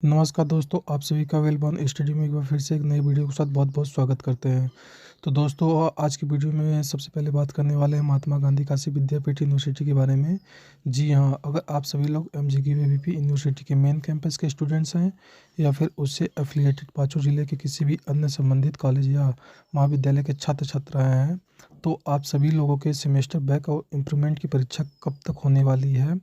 नमस्कार दोस्तों, आप सभी का वेलबॉर्न स्टडी में एक बार फिर से एक नई वीडियो के साथ बहुत बहुत स्वागत करते हैं। तो दोस्तों, आज की वीडियो में सबसे पहले बात करने वाले हैं महात्मा गांधी काशी विद्यापीठ यूनिवर्सिटी के बारे में। जी हाँ, अगर आप सभी लोग एमजीकेवीवीपी यूनिवर्सिटी के मेन कैंपस के स्टूडेंट्स हैं या फिर उससे एफिलिएटेड पाँचों जिले के किसी भी अन्य संबंधित कॉलेज या महाविद्यालय के छात्र छात्राएँ हैं, तो आप सभी लोगों के सेमेस्टर बैक और इम्प्रूवमेंट की परीक्षा कब तक होने वाली है,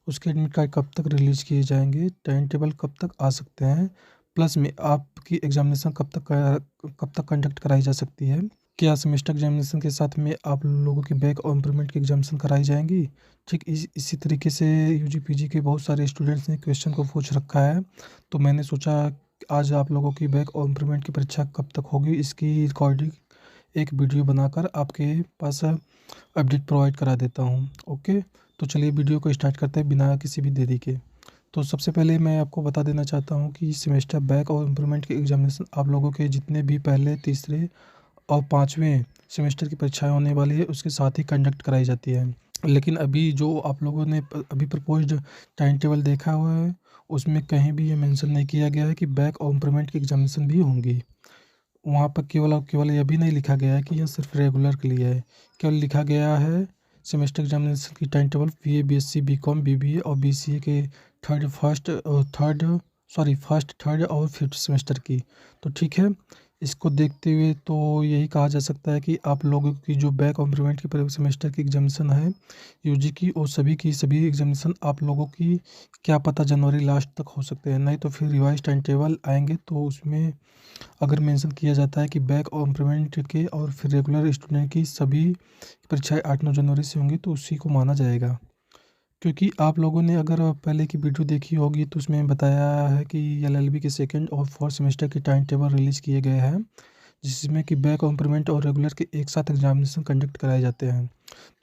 उसके एडमिट कार्ड कब तक रिलीज़ किए जाएंगे, टाइम टेबल कब तक आ सकते हैं, प्लस में आपकी एग्ज़ामिनेशन कब तक कंडक्ट कराई जा सकती है, क्या सेमेस्टर एग्ज़ामिनेशन के साथ में आप लोगों की बैक और इम्प्रूवमेंट की एग्ज़ामिनेशन कराई जाएंगी। ठीक इसी तरीके से यूजी पीजी के बहुत सारे स्टूडेंट्स ने क्वेश्चन को पूछ रखा है, तो मैंने सोचा आज आप लोगों की बैक और इम्प्रूवमेंट की परीक्षा कब तक होगी, इसकी रिकॉर्डिंग एक वीडियो बनाकर आपके पास अपडेट प्रोवाइड करा देता हूँ। ओके, तो चलिए वीडियो को स्टार्ट करते हैं बिना किसी भी देरी के। तो सबसे पहले मैं आपको बता देना चाहता हूँ कि सेमेस्टर बैक और इम्प्रूवमेंट के एग्जामिनेशन आप लोगों के जितने भी पहले, तीसरे और पाँचवें सेमेस्टर की परीक्षाएं होने वाली है उसके साथ ही कंडक्ट कराई जाती है। लेकिन अभी जो आप लोगों ने अभी प्रपोज्ड टाइम टेबल देखा हुआ है, उसमें कहीं भी ये मेंशन नहीं किया गया है कि बैक और इम्प्रूवमेंट की एग्जामिनेशन भी होंगी। वहाँ पर केवल और केवल यह भी नहीं लिखा गया है कि यह सिर्फ रेगुलर के लिए है, केवल लिखा गया है सेमेस्टर एग्जामिनेशन की time table BA, BSc, BCom, BBA और बीसीए के फर्स्ट, थर्ड और फिफ्थ सेमेस्टर की। तो ठीक है, इसको देखते हुए तो यही कहा जा सकता है कि आप लोगों की जो बैक और इम्प्रूवमेंट की सेमेस्टर की एग्जामिनेशन है यूजी की, और सभी की सभी एग्जामिनेशन आप लोगों की क्या पता जनवरी लास्ट तक हो सकते हैं। नहीं तो फिर रिवाइज टाइम टेबल आएंगे तो उसमें अगर मेंशन किया जाता है कि बैक और इम्प्रूवमेंट के और फिर रेगुलर स्टूडेंट की सभी परीक्षाएं 8-9 जनवरी से होंगी तो उसी को माना जाएगा। क्योंकि आप लोगों ने अगर पहले की वीडियो देखी होगी तो उसमें बताया है कि एलएलबी के सेकंड और फोर्थ सेमेस्टर के टाइम टेबल रिलीज़ किए गए हैं, जिसमें कि बैक और इम्प्रूवमेंट और रेगुलर के एक साथ एग्जामिनेशन कंडक्ट कराए जाते हैं।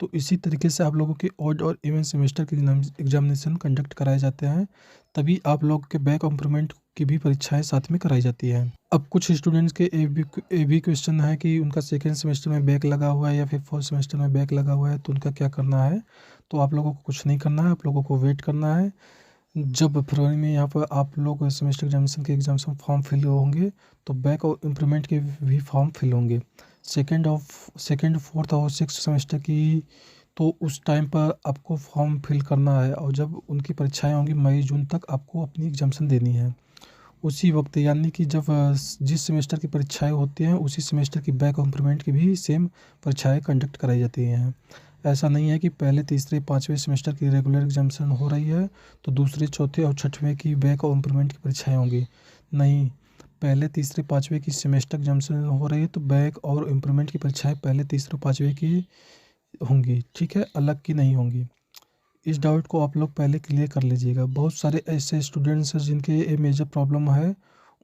तो इसी तरीके से आप लोगों के ऑड और इवन सेमेस्टर के एग्जामिनेशन कंडक्ट कराए जाते हैं, तभी आप लोग के बैक और इम्प्रूवमेंट की भी परीक्षाएं साथ में कराई जाती हैं। अब कुछ स्टूडेंट्स के ये भी क्वेश्चन है कि उनका सेकेंड सेमेस्टर में बैक लगा हुआ है या फिर फोर्थ सेमेस्टर में बैक लगा हुआ है, तो उनका क्या करना है। तो आप लोगों को कुछ नहीं करना है, आप लोगों को वेट करना है। जब फरवरी में यहाँ पर आप लोग सेमेस्टर एग्जामिनेशन के एग्जामिनेशन फॉर्म फिल होंगे तो बैक और इम्प्रूवमेंट के भी फॉर्म फिल होंगे। सेकेंड, फोर्थ और सिक्स सेमेस्टर की, तो उस टाइम पर आपको फॉर्म फिल करना है, और जब उनकी परीक्षाएं होंगी मई जून तक आपको अपनी एग्जामिनेशन देनी है। उसी वक्त यानी कि जब जिस सेमेस्टर की परीक्षाएं होती हैं उसी सेमेस्टर की बैक और इम्प्रूवमेंट की भी सेम परीक्षाएं कंडक्ट कराई जाती हैं। ऐसा नहीं है कि पहले, तीसरे, पाँचवें सेमेस्टर की रेगुलर एग्जामिनेशन हो रही है तो दूसरे, चौथे और छठवें की बैक और इम्प्रूवमेंट की परीक्षाएं होंगी। नहीं, पहले, तीसरे, पाँचवें की सेमेस्टर एग्जामिनेशन हो रही है तो बैक और इम्प्रूवमेंट की परीक्षाएं पहले, तीसरे, पाँचवें की होंगी। ठीक है, अलग की नहीं होंगी। इस डाउट को आप लोग पहले क्लियर कर लीजिएगा। बहुत सारे ऐसे स्टूडेंट्स हैं जिनके ये मेजर प्रॉब्लम है,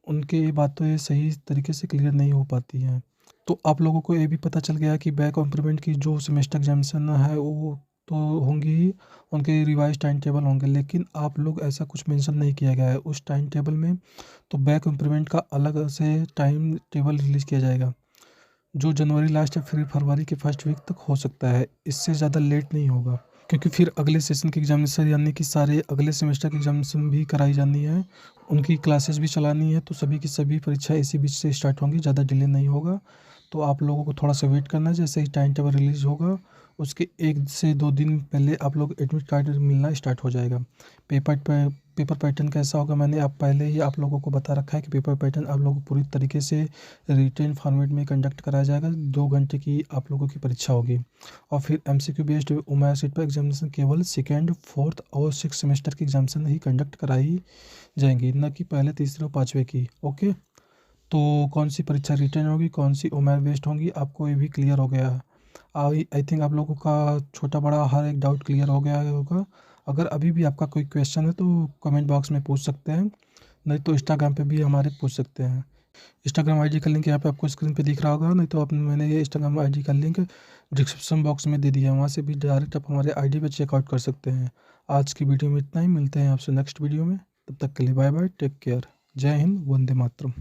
उनके ये बातें ये सही तरीके से क्लियर नहीं हो पाती हैं। तो आप लोगों को ये भी पता चल गया कि बैक और इम्प्रूवमेंट की जो सेमेस्टर एग्जामिनेशन है वो तो होंगी ही, उनके रिवाइज टाइम टेबल होंगे, लेकिन आप लोग ऐसा कुछ मेंशन नहीं किया गया है उस टाइम टेबल में। तो बैक इम्प्रूवमेंट का अलग से टाइम टेबल रिलीज़ किया जाएगा, जो जनवरी लास्ट या फिर फरवरी के फर्स्ट वीक तक हो सकता है, इससे ज़्यादा लेट नहीं होगा। क्योंकि फिर अगले सेशन की एग्जामिनेशन यानी कि सारे अगले सेमेस्टर की एग्जामिनेशन भी कराई जानी है, उनकी क्लासेस भी चलानी है, तो सभी की सभी परीक्षाएं इसी बीच से स्टार्ट होंगी, ज़्यादा डिले नहीं होगा। तो आप लोगों को थोड़ा सा वेट करना है, जैसे ही टाइम टेबल रिलीज़ होगा उसके 1 से 2 दिन पहले आप लोग एडमिट कार्ड मिलना स्टार्ट हो जाएगा। पेपर पैटर्न कैसा होगा मैंने पहले ही आप लोगों को बता रखा है कि पेपर पैटर्न आप लोगों को पूरी तरीके से रिटेन फॉर्मेट में कंडक्ट कराया जाएगा। 2 घंटे की आप लोगों की परीक्षा होगी, और फिर एमसीक्यू बेस्ड ओमाया सीट पर एग्जामिनेशन केवल सेकेंड, फोर्थ और सिक्स सेमेस्टर की एग्जामिनेशन ही कंडक्ट कराई जाएंगी, न कि पहले, तीसरे और पाँचवें की। ओके, तो कौन सी परीक्षा रिटेन होगी, कौन सी ओमाया बेस्ड होंगी, आपको ये भी क्लियर हो गया। आई थिंक आप लोगों का छोटा बड़ा हर एक डाउट क्लियर हो गया होगा। अगर अभी भी आपका कोई क्वेश्चन है तो कमेंट बॉक्स में पूछ सकते हैं, नहीं तो इंस्टाग्राम पे भी हमारे पूछ सकते हैं। इंस्टाग्राम आईडी का लिंक यहाँ पे आपको स्क्रीन पे दिख रहा होगा, नहीं तो मैंने ये इंस्टाग्राम आईडी का लिंक डिस्क्रिप्शन बॉक्स में दे दिया है, वहाँ से भी डायरेक्ट आप हमारे आईडी पे चेकआउट कर सकते हैं। आज की वीडियो में इतना ही, मिलते हैं आपसे नेक्स्ट वीडियो में, तब तक के लिए बाय बाय, टेक केयर, जय हिंद, वंदे मातरम।